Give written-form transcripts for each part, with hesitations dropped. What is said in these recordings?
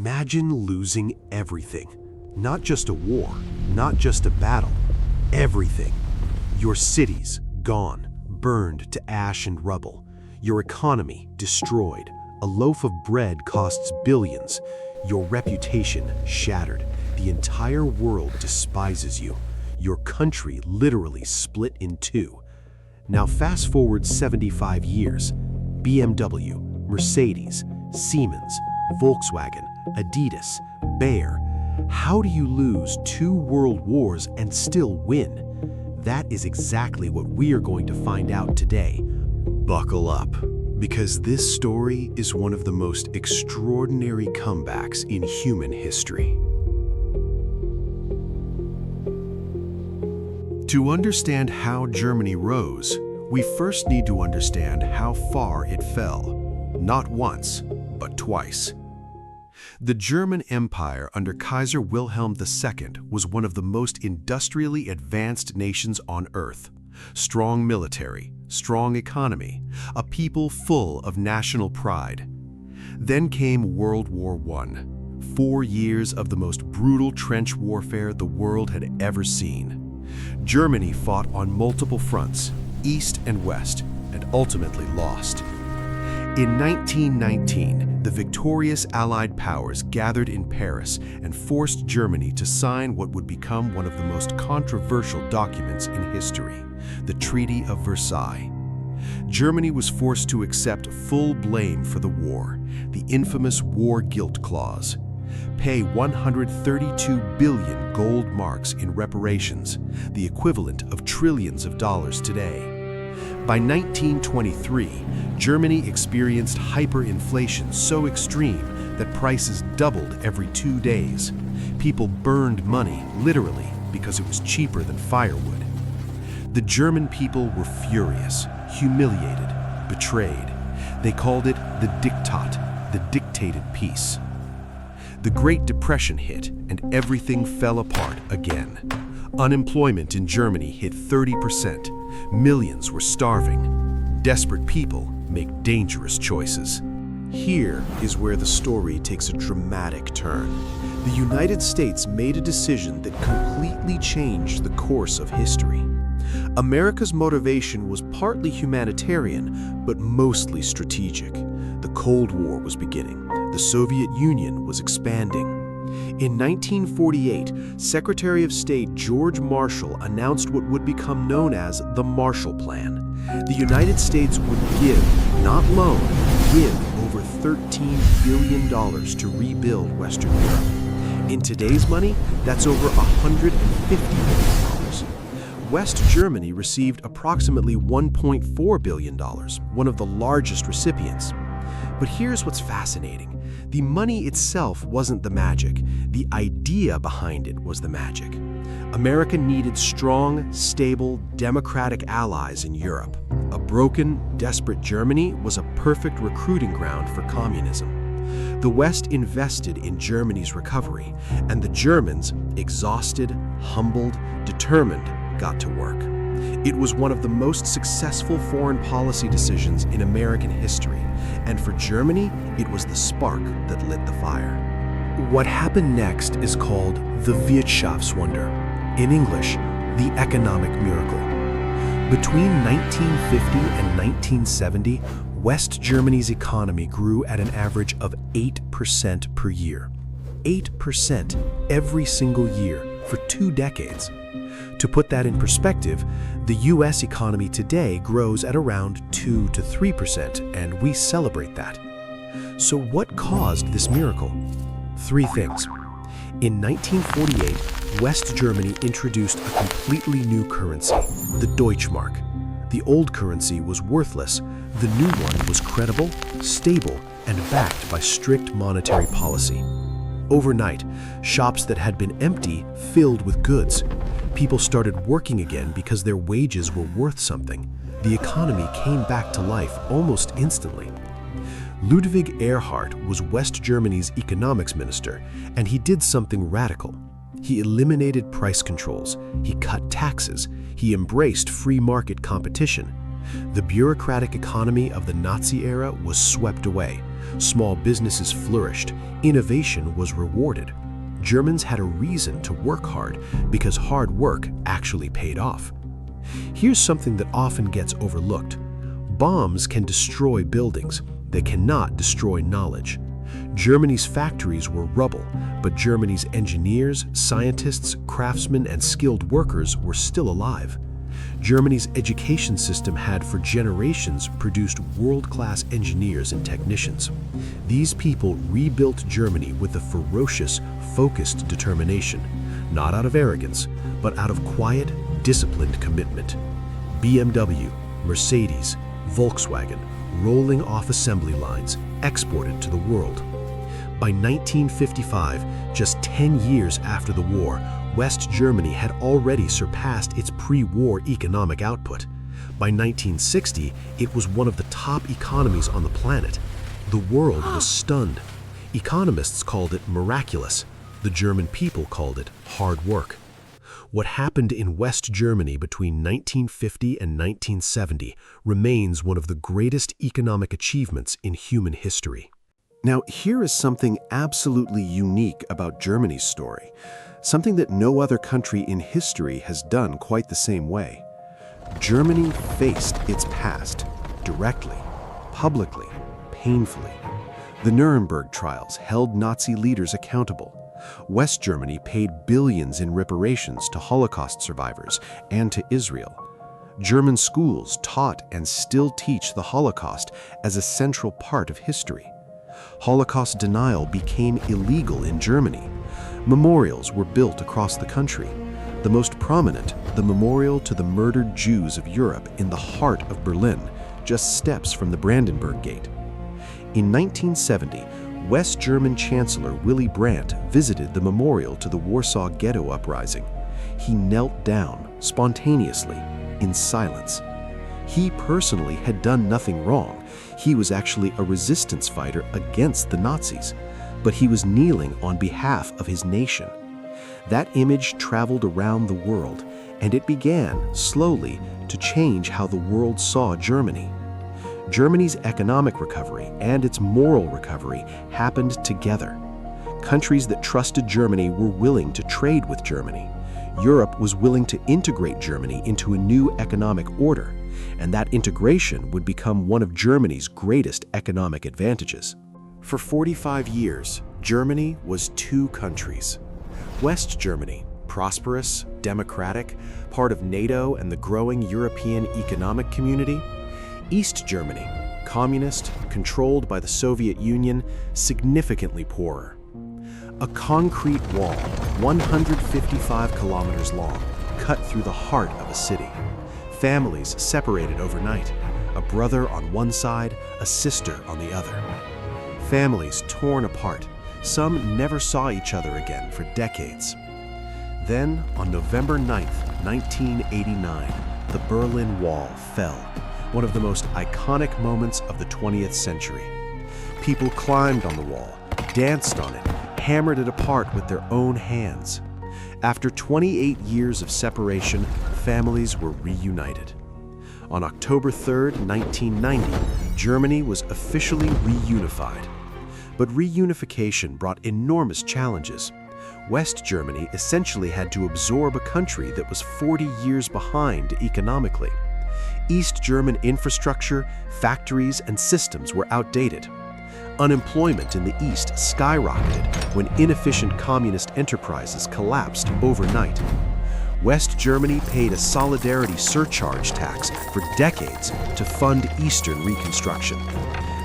Imagine losing everything. Not just a war, not just a battle. Everything. Your cities gone, burned to ash and rubble. Your economy destroyed. A loaf of bread costs billions. Your reputation shattered. The entire world despises you. Your country literally split in two. Now fast forward 75 years. BMW, Mercedes, Siemens, Volkswagen, Adidas, Bayer. How do you lose 2 world wars and still win? That is exactly what we are going to find out today. Buckle up, because this story is one of the most extraordinary comebacks in human history. To understand how Germany rose, we first need to understand how far it fell. Not once, but twice. The German Empire under Kaiser Wilhelm II was one of the most industrially advanced nations on earth. Strong military, strong economy, a people full of national pride. Then came World War I, 4 years of the most brutal trench warfare the world had ever seen. Germany fought on multiple fronts, east and west, and ultimately lost. In 1919, the victorious Allied powers gathered in Paris and forced Germany to sign what would become one of the most controversial documents in history, the Treaty of Versailles. Germany was forced to accept full blame for the war, the infamous War Guilt Clause. Pay 132 billion gold marks in reparations, the equivalent of trillions of dollars today. By 1923, Germany experienced hyperinflation so extreme that prices doubled every 2 days. People burned money, literally, because it was cheaper than firewood. The German people were furious, humiliated, betrayed. They called it the Diktat, the dictated peace. The Great Depression hit, and everything fell apart again. Unemployment in Germany hit 30%. Millions were starving. Desperate people make dangerous choices. Here is where the story takes a dramatic turn. The United States made a decision that completely changed the course of history. America's motivation was partly humanitarian, but mostly strategic. The Cold War was beginning. The Soviet Union was expanding. In 1948, Secretary of State George Marshall announced what would become known as the Marshall Plan. The United States would give, not loan, give over $13 billion to rebuild Western Europe. In today's money, that's over $150 billion. West Germany received approximately $1.4 billion, one of the largest recipients. But here's what's fascinating. The money itself wasn't the magic. The idea behind it was the magic. America needed strong, stable, democratic allies in Europe. A broken, desperate Germany was a perfect recruiting ground for communism. The West invested in Germany's recovery, and the Germans, exhausted, humbled, determined, got to work. It was one of the most successful foreign policy decisions in American history, and for Germany, it was the spark that lit the fire. What happened next is called the Wirtschaftswunder, in English, the economic miracle. Between 1950 and 1970, West Germany's economy grew at an average of 8% per year. 8% every single year for 2 decades. To put that in perspective, the U.S. economy today grows at around 2 to 3%, and we celebrate that. So what caused this miracle? 3 things. In 1948, West Germany introduced a completely new currency, the Deutschmark. The old currency was worthless. The new one was credible, stable, and backed by strict monetary policy. Overnight, shops that had been empty filled with goods. People started working again because their wages were worth something. The economy came back to life almost instantly. Ludwig Erhard was West Germany's economics minister, and he did something radical. He eliminated price controls, he cut taxes, he embraced free market competition. The bureaucratic economy of the Nazi era was swept away. Small businesses flourished. Innovation was rewarded. Germans had a reason to work hard because hard work actually paid off. Here's something that often gets overlooked. Bombs can destroy buildings. They cannot destroy knowledge. Germany's factories were rubble, but Germany's engineers, scientists, craftsmen, and skilled workers were still alive. Germany's education system had for generations produced world-class engineers and technicians. These people rebuilt Germany with a ferocious, focused determination, not out of arrogance, but out of quiet, disciplined commitment. BMW, Mercedes, Volkswagen, rolling off assembly lines, exported to the world. By 1955, just 10 years after the war, West Germany had already surpassed its pre-war economic output. By 1960, it was one of the top economies on the planet. The world was stunned. Economists called it miraculous. The German people called it hard work. What happened in West Germany between 1950 and 1970 remains one of the greatest economic achievements in human history. Now, here is something absolutely unique about Germany's story, something that no other country in history has done quite the same way. Germany faced its past directly, publicly, painfully. The Nuremberg trials held Nazi leaders accountable. West Germany paid billions in reparations to Holocaust survivors and to Israel. German schools taught and still teach the Holocaust as a central part of history. Holocaust denial became illegal in Germany. Memorials were built across the country. The most prominent, the memorial to the murdered Jews of Europe in the heart of Berlin, just steps from the Brandenburg Gate. In 1970, West German Chancellor Willy Brandt visited the memorial to the Warsaw Ghetto Uprising. He knelt down, spontaneously, in silence. He personally had done nothing wrong. He was actually a resistance fighter against the Nazis, but he was kneeling on behalf of his nation. That image traveled around the world, and it began, slowly, to change how the world saw Germany. Germany's economic recovery and its moral recovery happened together. Countries that trusted Germany were willing to trade with Germany. Europe was willing to integrate Germany into a new economic order, and that integration would become one of Germany's greatest economic advantages. For 45 years, Germany was two countries. West Germany, prosperous, democratic, part of NATO and the growing European Economic Community. East Germany, communist, controlled by the Soviet Union, significantly poorer. A concrete wall, 155 kilometers long, cut through the heart of a city. Families separated overnight, a brother on one side, a sister on the other. Families torn apart, some never saw each other again for decades. Then, on November 9th, 1989, the Berlin Wall fell, one of the most iconic moments of the 20th century. People climbed on the wall, danced on it, hammered it apart with their own hands. After 28 years of separation, families were reunited. On October 3rd, 1990, Germany was officially reunified. But reunification brought enormous challenges. West Germany essentially had to absorb a country that was 40 years behind economically. East German infrastructure, factories, and systems were outdated. Unemployment in the East skyrocketed when inefficient communist enterprises collapsed overnight. West Germany paid a solidarity surcharge tax for decades to fund Eastern reconstruction.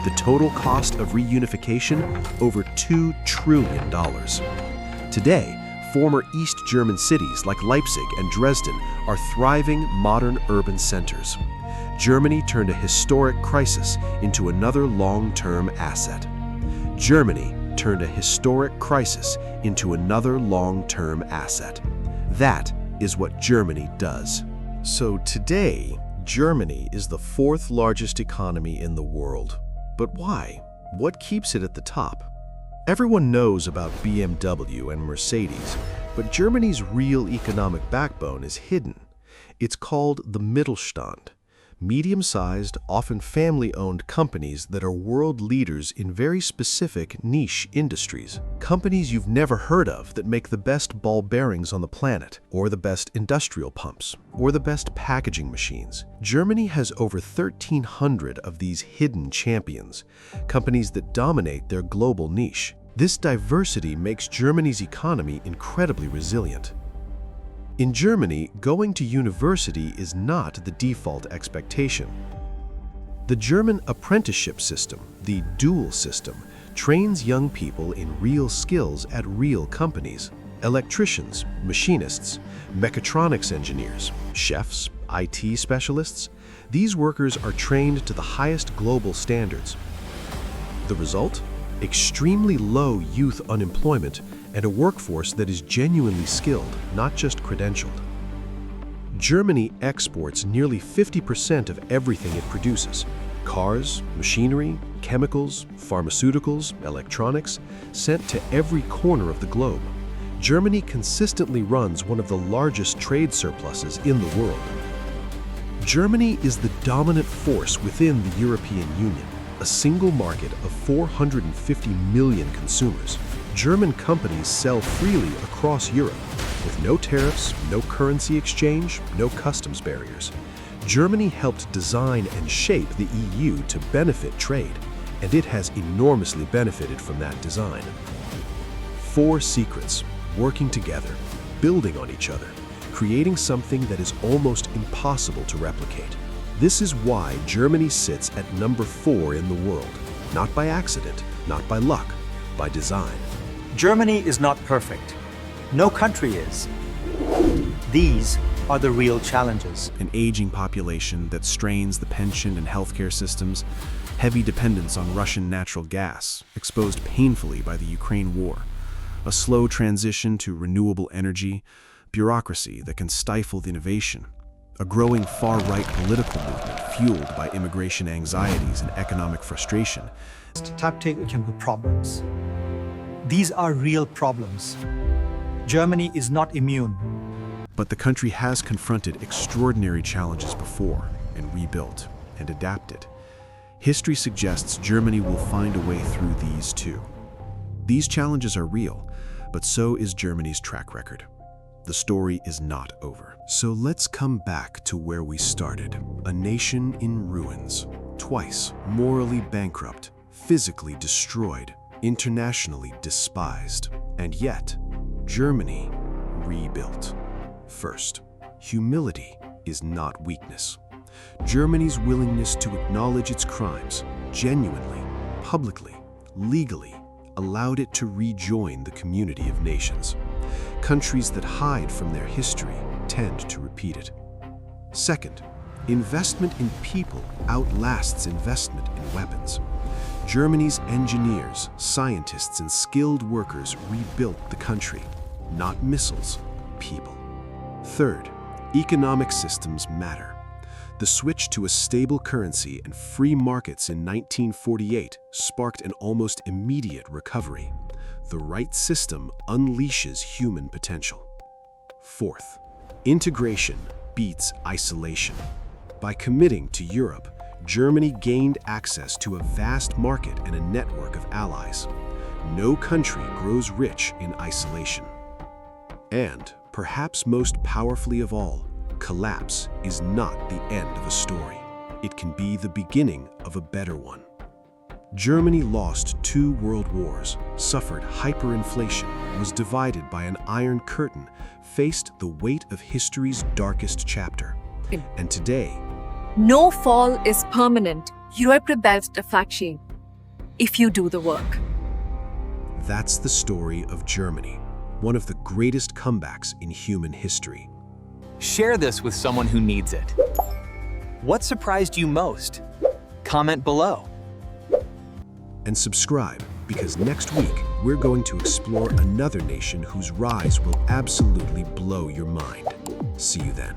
The total cost of reunification, over $2 trillion. Today, former East German cities like Leipzig and Dresden are thriving modern urban centers. Germany turned a historic crisis into another long-term asset. Germany turned a historic crisis into another long-term asset. That is what Germany does. So today, Germany is the fourth largest economy in the world. But why? What keeps it at the top? Everyone knows about BMW and Mercedes, but Germany's real economic backbone is hidden. It's called the Mittelstand. medium-sized, often family-owned companies that are world leaders in very specific niche industries. Companies you've never heard of that make the best ball bearings on the planet, or the best industrial pumps, or the best packaging machines. Germany has over 1,300 of these hidden champions, companies that dominate their global niche. This diversity makes Germany's economy incredibly resilient. In Germany, going to university is not the default expectation. The German apprenticeship system, the dual system, trains young people in real skills at real companies. Electricians, machinists, mechatronics engineers, chefs, IT specialists, these workers are trained to the highest global standards. The result? Extremely low youth unemployment and a workforce that is genuinely skilled, not just credentialed. Germany exports nearly 50% of everything it produces: cars, machinery, chemicals, pharmaceuticals, electronics, sent to every corner of the globe. Germany consistently runs one of the largest trade surpluses in the world. Germany is the dominant force within the European Union, a single market of 450 million consumers. German companies sell freely across Europe, with no tariffs, no currency exchange, no customs barriers. Germany helped design and shape the EU to benefit trade, and it has enormously benefited from that design. 4 secrets: working together, building on each other, creating something that is almost impossible to replicate. This is why Germany sits at number 4 in the world, not by accident, not by luck, by design. Germany is not perfect. No country is. These are the real challenges. An aging population that strains the pension and healthcare systems, heavy dependence on Russian natural gas, exposed painfully by the Ukraine war, a slow transition to renewable energy, bureaucracy that can stifle the innovation, a growing far-right political movement fueled by immigration anxieties and economic frustration. Chemical problems. These are real problems. Germany is not immune. But the country has confronted extraordinary challenges before and rebuilt and adapted. History suggests Germany will find a way through these too. These challenges are real, but so is Germany's track record. The story is not over. So let's come back to where we started. A nation in ruins, twice morally bankrupt, physically destroyed, internationally despised, and yet, Germany rebuilt. First, humility is not weakness. Germany's willingness to acknowledge its crimes, genuinely, publicly, legally, allowed it to rejoin the community of nations. Countries that hide from their history tend to repeat it. Second, investment in people outlasts investment in weapons. Germany's engineers, scientists, and skilled workers rebuilt the country, not missiles, people. Third, economic systems matter. The switch to a stable currency and free markets in 1948 sparked an almost immediate recovery. The right system unleashes human potential. Fourth, integration beats isolation. By committing to Europe, Germany gained access to a vast market and a network of allies. No country grows rich in isolation. And, perhaps most powerfully of all, collapse is not the end of a story. It can be the beginning of a better one. Germany lost 2 world wars, suffered hyperinflation, was divided by an iron curtain, faced the weight of history's darkest chapter. And today, no fall is permanent. Europe rebels the faction if you do the work. That's the story of Germany, one of the greatest comebacks in human history. Share this with someone who needs it. What surprised you most? Comment below. And subscribe, because next week we're going to explore another nation whose rise will absolutely blow your mind. See you then.